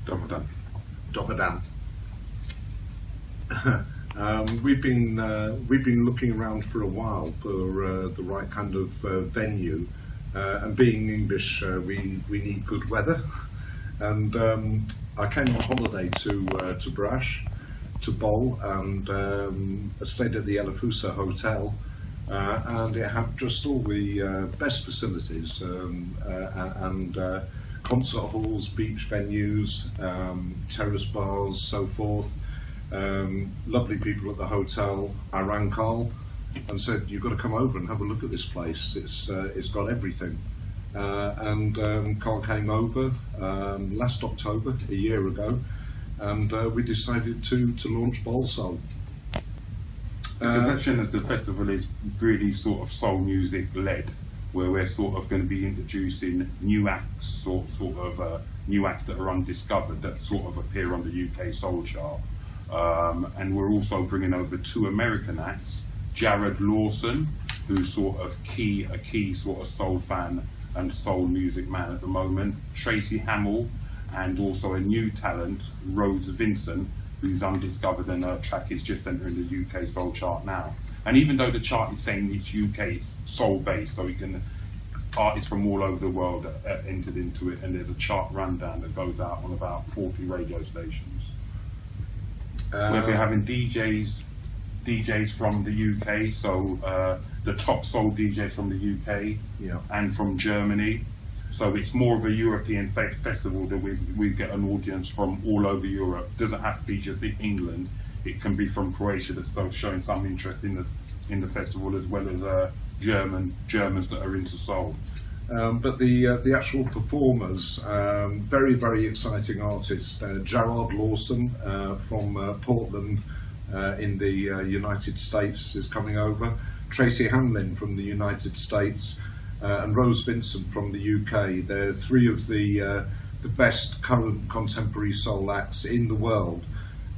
Dobar dan. Dobar dan. We've been looking around for a while for the right kind of venue, and being English, we need good weather. And I came on holiday to Brac, to Bol, and I stayed at the Elafusa Hotel, and it had just all the best facilities, and concert halls, beach venues, terrace bars, so forth. Lovely people at the hotel. I rang Carl and said, "You've got to come over and have a look at this place. It's got everything." And Carl came over last October, a year ago, and we decided to launch BolSoul. The conception of the festival is really sort of soul music led, where we're sort of going to be introducing new acts, sort of new acts that are undiscovered, that sort of appear on the UK soul chart. And we're also bringing over 2 American acts, Jared Lawson, who's sort of a key sort of soul fan and soul music man at the moment, Tracy Hamill, and also a new talent, Rose Vincent, who's undiscovered, and her track is just entering the UK soul chart now. And even though the chart is saying it's UK soul based, so artists from all over the world entered into it, and there's a chart rundown that goes out on about 40 radio stations. We'll be having DJs from the UK, so the top soul DJs from the UK, Yeah. and from Germany. So it's more of a European festival that we get an audience from all over Europe. It doesn't have to be just in England. It can be from Croatia that's showing some interest in the festival, as well as Germans that are into soul. But the actual performers, very, very exciting artists. Gerard Lawson from Portland in the United States is coming over. Tracy Hamlin from the United States, and Rose Vincent from the UK. They're 3 of the best current contemporary soul acts in the world.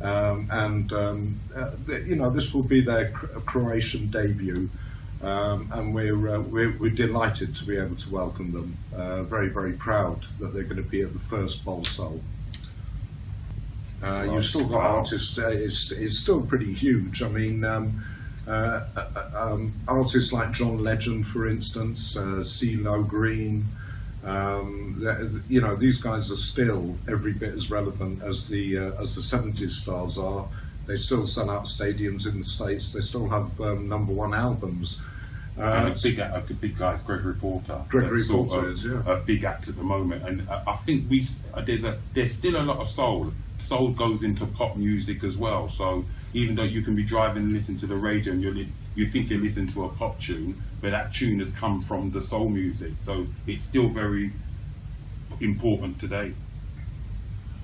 You know, this will be their Croatian debut. And we're delighted to be able to welcome them. Very, very proud that they're going to be at the first BolSoul. You've still got artists. It's still pretty huge. I mean, artists like John Legend, for instance, CeeLo Green. You know, these guys are still every bit as relevant as the 70s stars are. They still sell out stadiums in the States. They still have #1 albums. And a big guy, Gregory Porter. Gregory Porter is, yeah, a big act at the moment, and I think there's still a lot of soul. Soul goes into pop music as well. So even though you can be driving and listening to the radio and you think you're listening to a pop tune, but that tune has come from the soul music. So it's still very important today.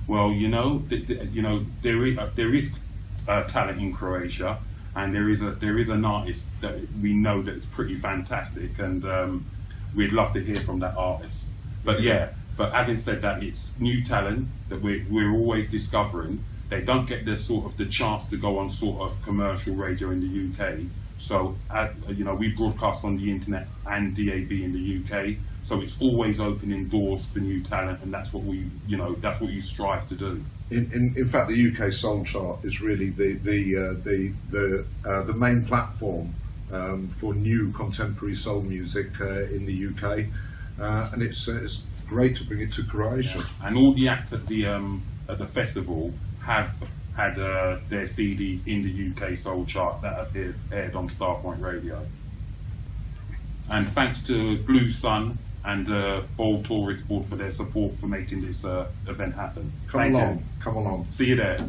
Well, you know, there is talent in Croatia, and there is an artist that we know that is pretty fantastic, and we'd love to hear from that artist. But having said that, it's new talent that we're always discovering. They don't get the chance to go on sort of commercial radio in the UK. So you know, we broadcast on the internet and DAB in the UK. So it's always opening doors for new talent, and that's what that's what you strive to do. In fact, the UK Soul Chart is really the main platform for new contemporary soul music in the UK, and it's great to bring it to Croatia. Yeah. And all the acts at the festival have had their CDs in the UK Soul Chart that have aired on Starpoint Radio. And thanks to Blue Sun and Bol Tourist Board for their support for making this event happen. Come along. See you there.